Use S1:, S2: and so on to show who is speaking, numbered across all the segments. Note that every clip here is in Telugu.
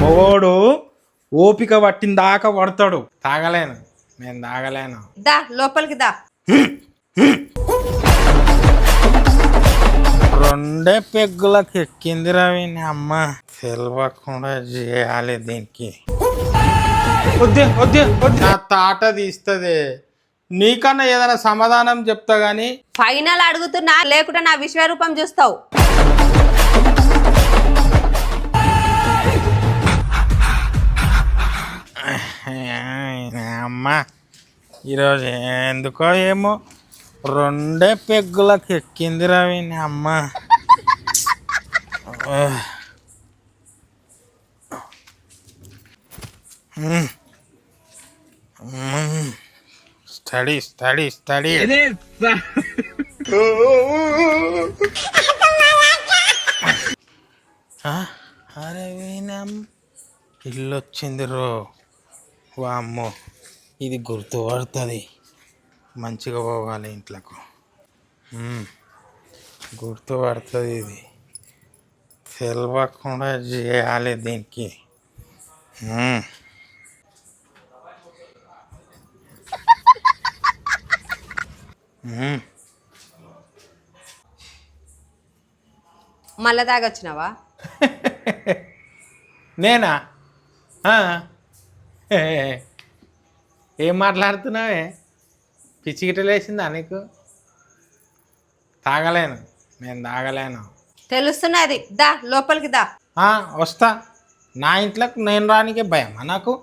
S1: మొగోడు ఓపిక పట్టిన దాకా పడతాడు. తాగలేను, నేను తాగలేను.
S2: దా లోపలికి దా.
S1: రెండే పెగ్గులకు ఎక్కింది రవిని అమ్మ. తెలియకుండా చేయాలి దీనికి. వద్దే వద్దే వద్దే, నా తాట తీస్తుంది. నీకన్నా ఏదైనా సమాధానం చెప్తా గాని.
S2: ఫైనల్ అడుగుతున్నా, లేకుంటే నా విశ్వరూపం చూస్తావు.
S1: అమ్మ ఈరోజు ఎందుకో ఏమో రెండే పెగ్గులకు ఎక్కింది రవిని అమ్మ. Study study study. అరే వీణం ఇల్లు వచ్చింది రో. వామ్మో, ఇది గుర్తుపడుతుంది. మంచిగా పోవాలి ఇంట్లోకి. గుర్తుపడుతుంది. ఇది తెలియకుండా చేయాలి దీనికి.
S2: మళ్ళా తాగొచ్చినావా?
S1: నేనా? ఏం మాట్లాడుతున్నావే? పిచ్చిగిటలేసిందా నీకు? తాగలేను, నేను తాగలేను.
S2: తెలుస్తున్నది, దా లోపలికి దా.
S1: వస్తా. నా ఇంట్లోకి నేను రానికే భయమా నాకు?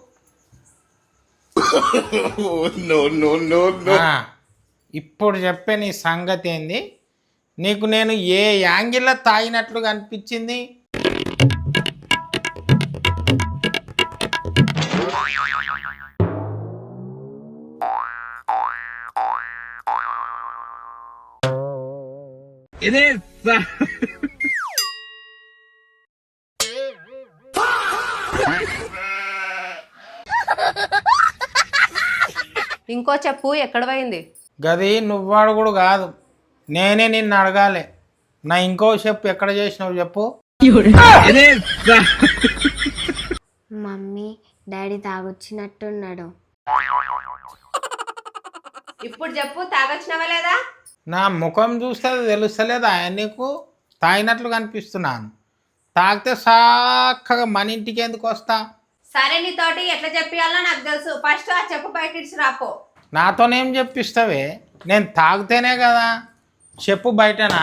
S1: ఇప్పుడు చెప్పే నీ సంగతి ఏంది? నీకు నేను ఏ యాంగిల్లో తాగినట్లుగా అనిపించింది?
S2: ఇంకో చెప్పు, ఎక్కడ పోయింది?
S1: గది నువ్వాడు కూడా కాదు, నేనే నిన్ను అడగాలి. నా ఇంకో చెప్పు ఎక్కడ చేసినావు చెప్పు.
S3: మమ్మీ డాడీ తాగొచ్చినట్టున్నాడు.
S2: ఇప్పుడు చెప్పు, తాగొచ్చినావా లేదా?
S1: నా ముఖం చూస్తే తెలుస్తలేదా నీకు? తాగినట్లు కనిపిస్తున్నాను. తాగితే సాక్కగా మన ఇంటికి ఎందుకు వస్తా?
S2: సరే, నీతోటి ఎట్లా చెప్పాలో నాకు తెలుసు. ఫస్ట్ ఆ చెప్పు బయట ఇచ్చి రాపో.
S1: నాతోనేం చెప్పిస్తావే? నేను తాగితేనే కదా. చెప్పు బయటనా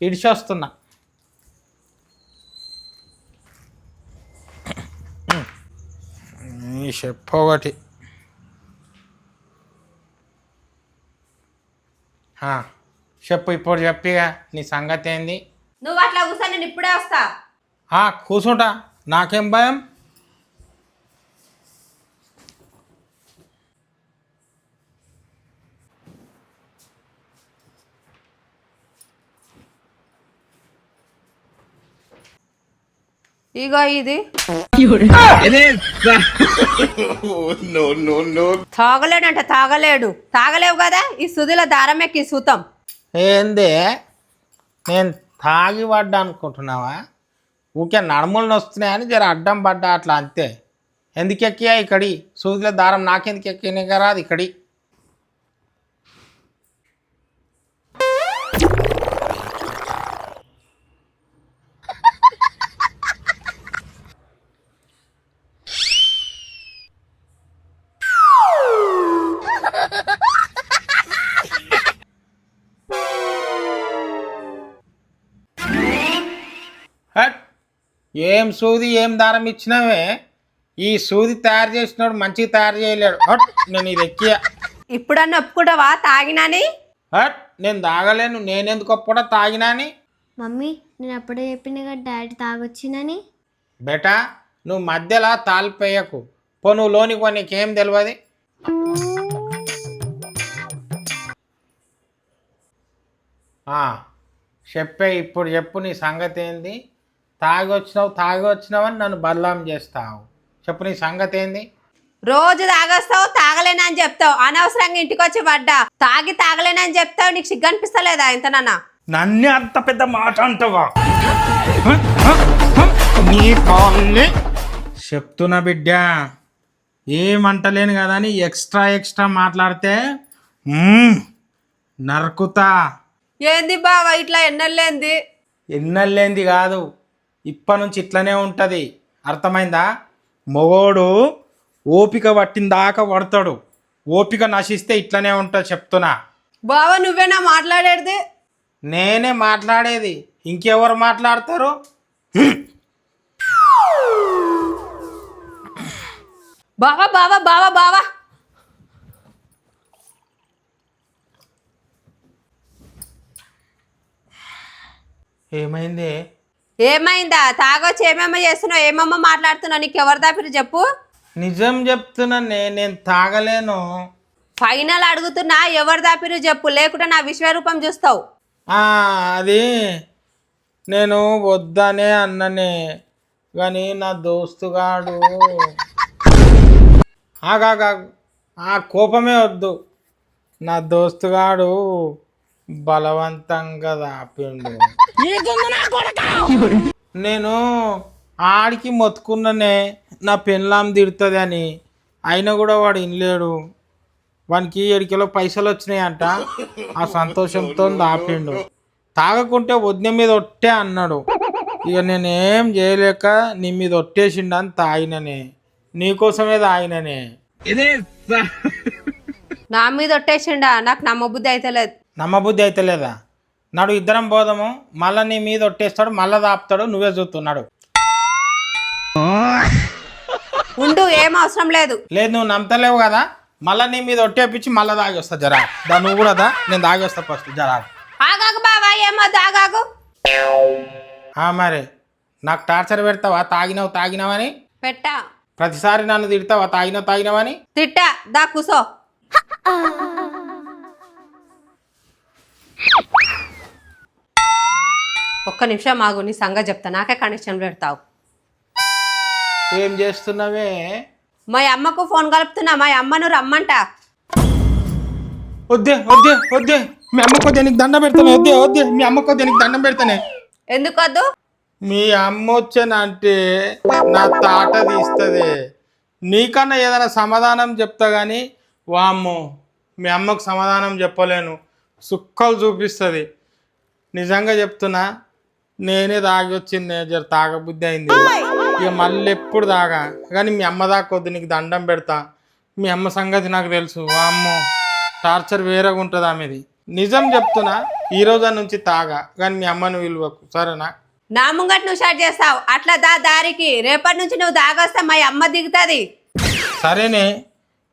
S1: ఇడిచి వస్తున్నా. చెప్పు ఒకటి. చెప్పు ఇప్పుడు చెప్పిగా నీ సంగతి ఏంది?
S2: నువ్వు అట్లా కూర్చో, నేను ఇప్పుడే వస్తా.
S1: కూర్చుంటా, నాకేం భయం.
S2: ఇగో ఇది తాగలేడంట. తాగలేవు కదా, ఈ సుదిలో దారం ఎక్కి సూతం.
S1: ఏందే, నేను తాగి పడ్డా అనుకుంటున్నావా? ఊకే నడుములను వస్తున్నాయని జర అడ్డం పడ్డా, అట్లా అంతే. ఎందుకు ఎక్కియా ఇక్కడి సూదిలో దారం? నాకెందుకు ఎక్కినా కదా అది ఇక్కడి. ఏం సూది ఏం దారం ఇచ్చినావే? ఈ సూది తయారు చేసినాడు మంచిగా తయారు చేయలేడు. నేను ఇది ఎక్కియా.
S2: ఇప్పుడన్నా ఒప్పుకుంటావా తాగినాని?
S1: నేను తాగలేను. నేనెందుకు ఒప్పుడా తాగినాని?
S3: మమ్మీ నేను అప్పుడే చెప్పిన కదా డాడీ తాగొచ్చినని.
S1: బేటా, నువ్వు మధ్యలో తాలిపోయకు పో. నువ్వు లోనికి పో, నీకేం తెలియదు. చెప్పే ఇప్పుడు చెప్పు నీ సంగతి ఏంది? తాగి వచ్చినావని నన్ను బదలాం చేస్తావు. చెప్పు నీ సంగతి ఏంది?
S2: రోజు తాగొస్తావు, తాగలేనని చెప్తావు. అనవసరంగా ఇంటికి వచ్చి పడ్డా. తాగలేనని చెప్తావు. నీకు సిగ్గు అనిపిస్తలేదా ఇంతనన్నా?
S1: నన్నే అంత పెద్ద మాట అంటావా? నీ కాళ్ళే చెప్తున్నా బిడ్డ, ఏమంటలేను కదా అని ఎక్స్ట్రా మాట్లాడితే నరుకుతా.
S2: ఏంది బావా ఇట్లా ఎన్నెళ్ళేంది?
S1: ఎన్నెళ్ళేంది కాదు, ఇప్పటి నుంచి ఇట్లనే ఉంటుంది, అర్థమైందా? మొగోడు ఓపిక పట్టిన దాకా పడతాడు, ఓపిక నశిస్తే ఇట్లనే ఉంటుంది చెప్తున్నా.
S2: బావా నువ్వేనా మాట్లాడేది?
S1: నేనే మాట్లాడేది, ఇంకెవరు మాట్లాడతారు?
S2: బావా బావా బావా బావా
S1: ఏమైంది?
S2: ఏమైందా? తాగొచ్చి ఏమేమో చేస్తున్నావు, ఏమేమో మాట్లాడుతున్నావు, నీకు ఎవరు దాపిరు చెప్పు.
S1: నిజం చెప్తున్నా, నేను తాగలేను.
S2: ఫైనల్ అడుగుతున్నా, ఎవరు దాపిరు చెప్పు, లేకుంటే నా విశ్వరూపం చూస్తావు.
S1: అది నేను వద్దనే అన్ననే, కానీ నా దోస్తుగాడు ఆగా ఆ కోపమే వద్దు, నా దోస్తుగాడు బలవంతంగా దాపిండు. నేను ఆడికి మొత్తుకున్ననే నా పెళ్ళాం తిడుతుంది అని, అయినా కూడా వాడు వినలేడు. వానికి 7 కిలో పైసలు వచ్చినాయంట, ఆ సంతోషంతో దాపిండు. తాగకుంటే వదిన మీద ఒట్టే అన్నాడు. ఇక నేనేం చేయలేక నీ మీద ఒట్టేసిండని తాగిననే, నీకోసమే తాగిననే.
S2: నా మీద ఒట్టేసిండా? నాకు నమ్మబుద్ధి అయితే లేదు.
S1: నమ్మబుద్ధి అయితే లేదా? నాడు ఇద్దరం పోదాము, మళ్ళీ నీ మీద ఒట్టేస్తాడు, మళ్ళా దాపుతాడు, నువ్వే చూస్తున్నాడు.
S2: ఉండు, ఏం అవసరం లేదు.
S1: లేదు, నువ్వు నమ్మతలేవు కదా, మళ్ళీ నీ మీద ఒట్టేపించి మళ్ళీ దాగి వస్తా. జరా దా, నువ్వు కూడా దా, నేను దాగి వస్తా ఫస్ట్. జరా
S2: ఆగాగు బావా, ఏమో ఆగాగు.
S1: మరి నాకు టార్చర్ పెడతావా? తాగినావని
S2: పెట్టా.
S1: ప్రతిసారి నన్ను తిడతావా? తాగినావని.
S2: తిట్టా, దా కూసో. ఒక్క నిమిషం ఆగు, నీ సంగతి చెప్తా. నాకే కనెక్షన్ పెడతావు.
S1: ఏం చేస్తున్నావే?
S2: మా అమ్మకు ఫోన్ కలుపుతున్నా, మా అమ్మను రమ్మంట.
S1: వద్దే, మీ అమ్మకు నీకు దండం పెడతానే. వద్దే, మీ అమ్మకు నీకు దండం పెడతానే.
S2: ఎందుకొద్దు?
S1: మీ అమ్మ వచ్చానంటే నా తాట తీస్తుంది. నీకన్నా ఏదైనా సమాధానం చెప్తా కానీ వామ్మో మీ అమ్మకు సమాధానం చెప్పలేను, సుక్కలు చూపిస్తుంది. నిజంగా చెప్తున్నా, నేనే తాగి వచ్చింది, జర తాగబుద్ధి అయింది. ఇక మళ్ళీ ఎప్పుడు తాగా, కానీ మీ అమ్మ దాకొద్దు, నీకు దండం పెడతా. మీ అమ్మ సంగతి నాకు తెలుసు. వామ్మో టార్చర్ వేరేగా ఉంటుంది ఆమెది. నిజం చెప్తున్నా, ఈ రోజు నుంచి తాగా, కానీ మీ అమ్మను విలువకు, సరేనా?
S2: నా ముంగట్ నువ్వు స్టార్ట్ చేస్తావు, అట్లా దారికి. రేపటి నుంచి నువ్వు దాగొస్తే మా అమ్మ దిగుతుంది.
S1: సరేనే,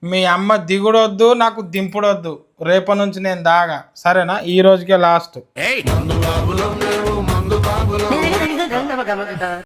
S1: మీ అమ్మ దిగుడొద్దు, నాకు దింపుడొద్దు. రేపటి నుంచి నేను దాగా, సరేనా? ఈ రోజుకే లాస్ట్.